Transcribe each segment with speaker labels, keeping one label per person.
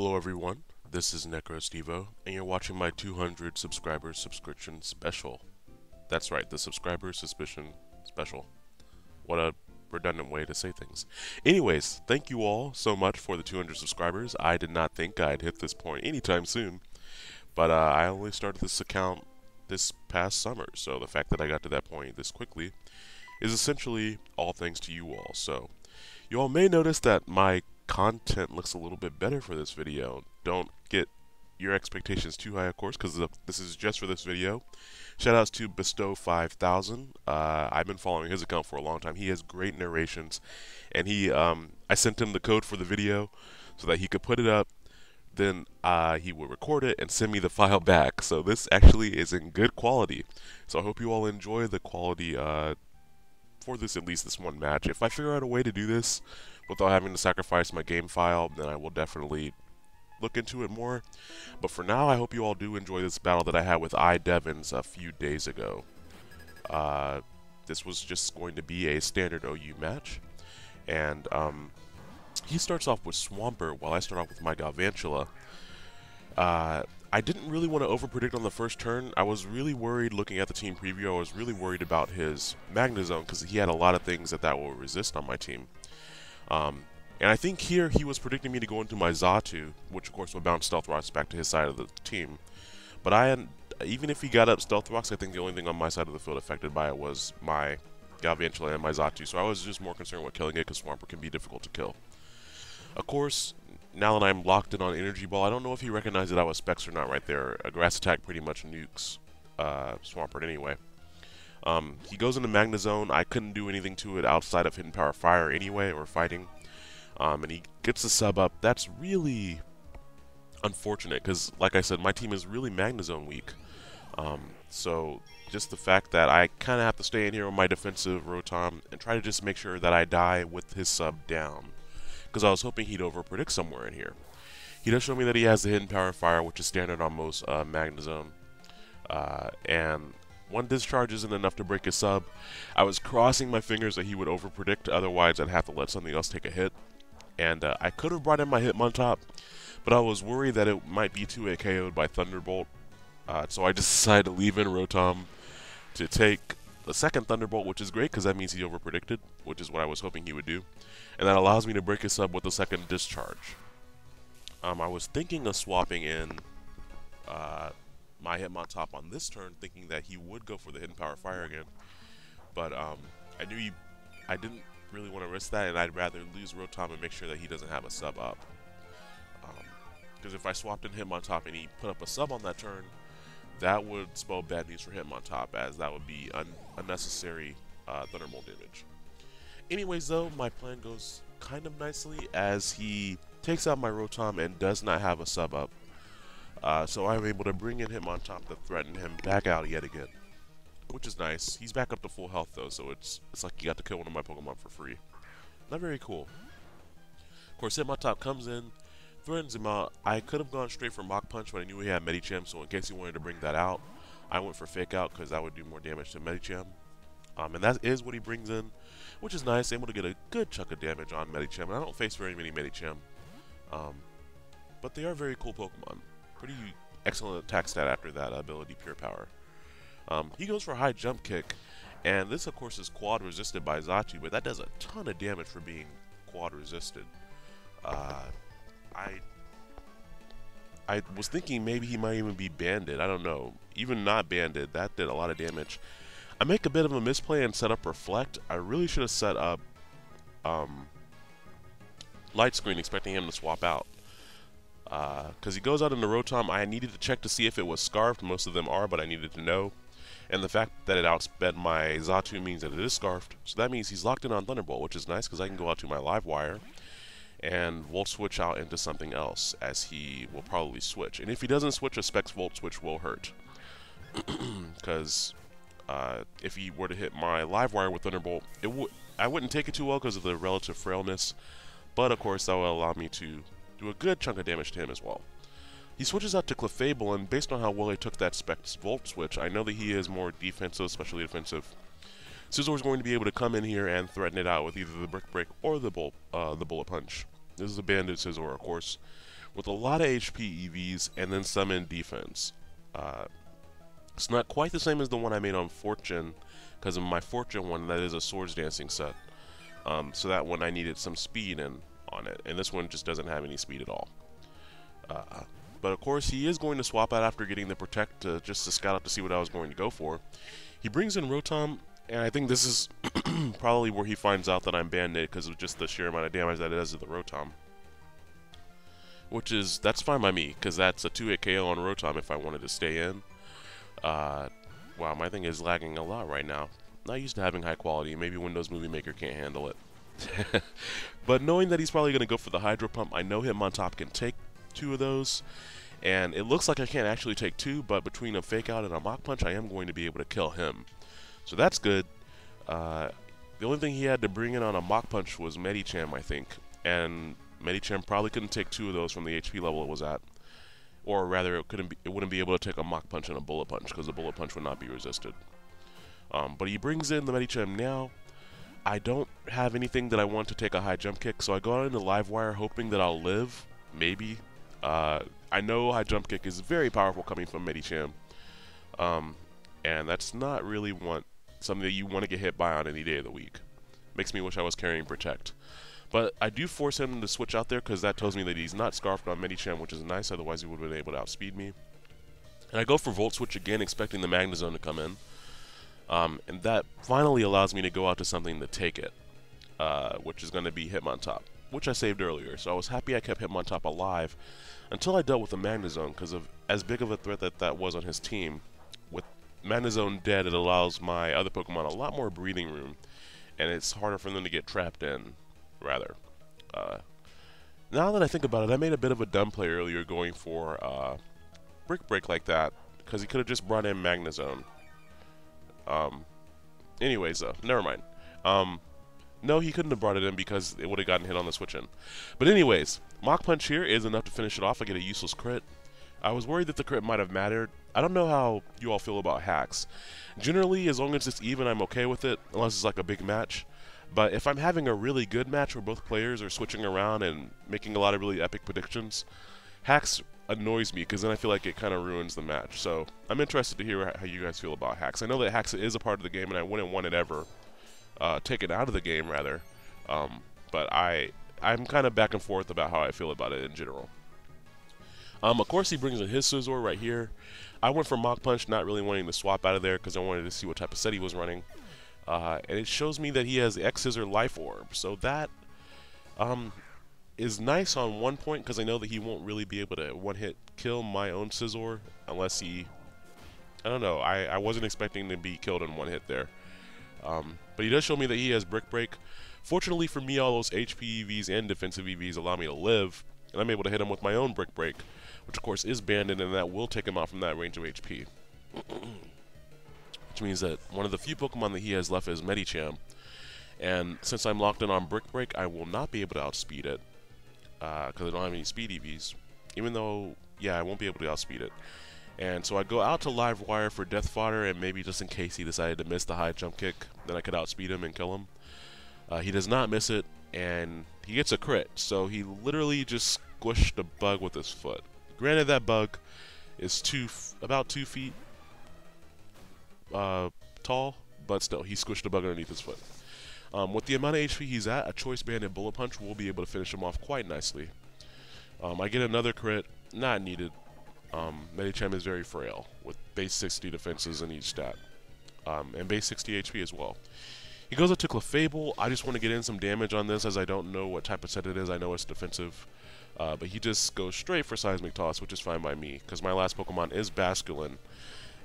Speaker 1: Hello everyone, this is Necrostevo, and you're watching my 200 subscribers subscription special. That's right, the subscriber suspicion special. What a redundant way to say things. Anyways, thank you all so much for the 200 subscribers. I did not think I'd hit this point anytime soon, but I only started this account this past summer, so the fact that I got to that point this quickly is essentially all thanks to you all. So, you all may notice that my content looks a little bit better for this video. Don't get your expectations too high, of course, because this is just for this video. Shoutouts to Bestow 5000. I've been following his account for a long time. He has great narrations, and I sent him the code for the video so that he could put it up. Then he would record it and send me the file back. So this actually is in good quality. So I hope you all enjoy the quality for this, at least this one match. If I figure out a way to do this without having to sacrifice my game file, then I will definitely look into it more. But for now, I hope you all do enjoy this battle that I had with iDevinz a few days ago. This was just going to be a standard OU match, and he starts off with Swampert while I start off with my Galvantula. I didn't really want to overpredict on the first turn. I was really worried looking at the team preview. I was really worried about his Magnezone because he had a lot of things that will resist on my team. And I think here he was predicting me to go into my Xatu, which of course would bounce Stealth Rocks back to his side of the team. But even if he got up Stealth Rocks, I think the only thing on my side of the field affected by it was my Galvantula and my Xatu. So I was just more concerned with killing it because Swampert can be difficult to kill. Of course, now that I'm locked in on Energy Ball, I don't know if he recognized that I was Specs or not right there. A Grass Attack pretty much nukes Swampert anyway. He goes into Magnezone. I couldn't do anything to it outside of Hidden Power Fire anyway, or fighting. And he gets the sub up. That's really unfortunate because, like I said, my team is really Magnezone weak. So just the fact that I kind of have to stay in here with my defensive Rotom and try to just make sure that I die with his sub down, because I was hoping he'd overpredict somewhere in here. He does show me that he has the Hidden Power Fire, which is standard on most Magnezone. And one discharge isn't enough to break his sub. I was crossing my fingers that he would overpredict, otherwise I'd have to let something else take a hit. And I could have brought in my Hitmontop, but I was worried that it might be 2-hit KO'd by Thunderbolt. So I just decided to leave in Rotom to take the second Thunderbolt, which is great because that means he overpredicted, which is what I was hoping he would do. And that allows me to break his sub with the second discharge. I was thinking of swapping in my Hitmontop on this turn, thinking that he would go for the Hidden Power Fire again. But I knew I didn't really want to risk that, and I'd rather lose Rotom and make sure that he doesn't have a sub up. Because if I swapped in Hitmontop and he put up a sub on that turn, that would spell bad news for Hitmontop, as that would be unnecessary Thunderbolt damage. Anyways, though, my plan goes kind of nicely as he takes out my Rotom and does not have a sub up. So I'm able to bring in Hitmontop to threaten him back out yet again, which is nice. He's back up to full health though, so it's like he got to kill one of my Pokemon for free. Not very cool. Of course, Hitmontop comes in, threatens him out. I could have gone straight for Mach Punch, but I knew he had Medicham, so in case he wanted to bring that out, I went for Fake Out because that would do more damage to Medicham. And that is what he brings in, which is nice. Able to get a good chunk of damage on Medicham, and I don't face very many Medicham. But they are very cool Pokemon. Pretty excellent attack stat after that ability, Pure Power. He goes for a high jump kick, and this of course is quad resisted by Xatu, but that does a ton of damage for being quad resisted. I was thinking maybe he might even be banded. I don't know. Even not banded, that did a lot of damage. I make a bit of a misplay and set up Reflect. I really should have set up Light Screen, expecting him to swap out. Because he goes out into Rotom. I needed to check to see if it was Scarfed. Most of them are, but I needed to know. And the fact that it outsped my Xatu means that it is Scarfed. So that means he's locked in on Thunderbolt, which is nice because I can go out to my Live Wire and Volt Switch out into something else, as he will probably switch. And if he doesn't switch, a Specs Volt Switch will hurt. Because if he were to hit my Live Wire with Thunderbolt, I wouldn't take it too well because of the relative frailness. But of course, that will allow me to do a good chunk of damage to him as well. He switches out to Clefable, and based on how well he took that Specs Volt Switch, I know that he is more defensive, especially defensive. Scizor is going to be able to come in here and threaten it out with either the Brick Break or the Bullet Punch. This is a banded Scizor, of course. with a lot of HP EVs and then some in defense. It's not quite the same as the one I made on Fortune, because of my Fortune one, that is a Swords Dancing set. So that one I needed some speed on it, and this one just doesn't have any speed at all. But of course, he is going to swap out after getting the Protect just to scout out to see what I was going to go for. He brings in Rotom, and I think this is probably where he finds out that I'm Band-Aid because of just the sheer amount of damage that it does to the Rotom. That's fine by me, because that's a 2-hit KO on Rotom if I wanted to stay in. Wow, my thing is lagging a lot right now. Not used to having high quality. Maybe Windows Movie Maker can't handle it. But knowing that he's probably going to go for the Hydro Pump, I know Hitmontop can take 2 of those. And it looks like I can't actually take 2, but between a Fake Out and a Mach Punch, I am going to be able to kill him. So that's good. The only thing he had to bring in on a Mach Punch was Medicham, I think. And Medicham probably couldn't take 2 of those from the HP level it was at. Or rather, it wouldn't be able to take a Mach Punch and a Bullet Punch, because the Bullet Punch would not be resisted. But he brings in the Medicham now. I don't have anything that I want to take a high jump kick, so I go out into Livewire hoping that I'll live. Maybe. I know high jump kick is very powerful coming from Medicham. And that's not really something that you want to get hit by on any day of the week. Makes me wish I was carrying Protect. But I do force him to switch out there because that tells me that he's not scarfed on Medicham, which is nice, otherwise he would have been able to outspeed me. And I go for Volt Switch again, expecting the Magnezone to come in. And that finally allows me to go out to something to take it, which is going to be Hitmontop, which I saved earlier. So I was happy I kept Hitmontop alive until I dealt with the Magnezone, because of as big of a threat that was on his team. With Magnezone dead, it allows my other Pokemon a lot more breathing room, and it's harder for them to get trapped in, rather. Now that I think about it, I made a bit of a dumb play earlier going for Brick Break like that, because he could have just brought in Magnezone. Anyways, never mind. No, he couldn't have brought it in because it would have gotten hit on the switch in. But anyways, Mach Punch here is enough to finish it off. I get a useless crit. I was worried that the crit might have mattered. I don't know how you all feel about hacks. Generally, as long as it's even, I'm okay with it, unless it's like a big match. But if I'm having a really good match where both players are switching around and making a lot of really epic predictions, hacks annoys me because then I feel like it kind of ruins the match. So I'm interested to hear how you guys feel about hacks. I know that hacks is a part of the game and I wouldn't want it ever taken out of the game, rather. But I'm kind of back and forth about how I feel about it in general. Of course, he brings in his Scizor right here. I went for Mach Punch, not really wanting to swap out of there because I wanted to see what type of set he was running. And it shows me that he has the X-Scissor Life Orb. So that is nice on one point because I know that he won't really be able to one-hit kill my own Scizor unless he... I don't know. I wasn't expecting to be killed in one hit there. But he does show me that he has Brick Break. Fortunately for me, all those HP EVs and defensive EVs allow me to live, and I'm able to hit him with my own Brick Break, which of course is banded, and that will take him out from that range of HP. Which means that one of the few Pokemon that he has left is Medicham, and since I'm locked in on Brick Break, I will not be able to outspeed it, because I don't have any speed EVs, even though, yeah, I won't be able to outspeed it. And so I go out to Livewire for Death Fodder, and maybe just in case he decided to miss the high jump kick, then I could outspeed him and kill him. He does not miss it, and he gets a crit, so he literally just squished a bug with his foot. Granted, that bug is about 2 feet tall, but still, he squished a bug underneath his foot. With the amount of HP he's at, a Choice Banded Bullet Punch will be able to finish him off quite nicely. I get another crit, not needed. Medicham is very frail, with base 60 defenses in each stat, and base 60 HP as well. He goes up to Clefable. I just want to get in some damage on this as I don't know what type of set it is. I know it's defensive, but he just goes straight for Seismic Toss, which is fine by me, because my last Pokemon is Basculin,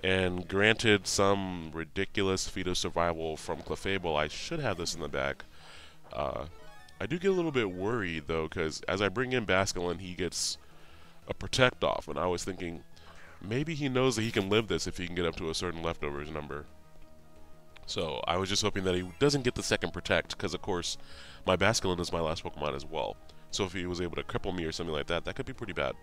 Speaker 1: and granted some ridiculous feat of survival from Clefable, I should have this in the bag. I do get a little bit worried, though, because as I bring in Basculin, he gets a Protect off, and I was thinking maybe he knows that he can live this if he can get up to a certain leftovers number. So I was just hoping that he doesn't get the second Protect, because of course my Basculin is my last Pokemon as well. So if he was able to cripple me or something like that, that could be pretty bad.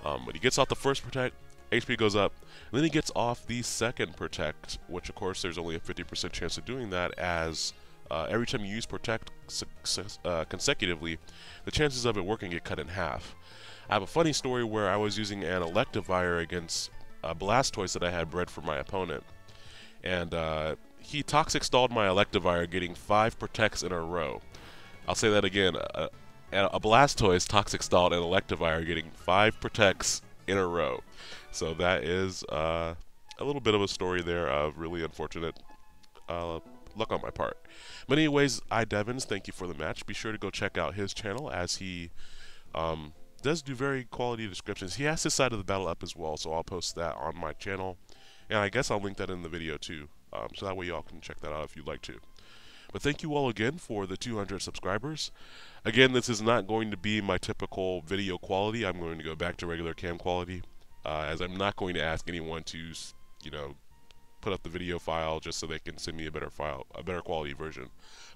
Speaker 1: But he gets off the first Protect, HP goes up, and then he gets off the second Protect, which of course there's only a 50% chance of doing that, as every time you use Protect consecutively, the chances of it working get cut in half. I have a funny story where I was using an Electivire against a Blastoise that I had bred for my opponent, and he Toxic Stalled my Electivire, getting 5 Protects in a row. I'll say that again. A Blastoise Toxic Stalled an Electivire, getting 5 Protects in a row. So that is a little bit of a story there of really unfortunate luck on my part. But anyways, iDevinz, thank you for the match. Be sure to go check out his channel, as he does do very quality descriptions. He has his side of the battle up as well, so I'll post that on my channel. And I guess I'll link that in the video too, so that way y'all can check that out if you'd like to. But thank you all again for the 200 subscribers. Again, this is not going to be my typical video quality. I'm going to go back to regular cam quality, as I'm not going to ask anyone to, you know, put up the video file just so they can send me a better file, a better quality version.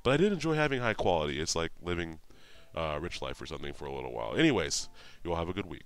Speaker 1: But I did enjoy having high quality. It's like living a rich life or something for a little while. Anyways, you all have a good week.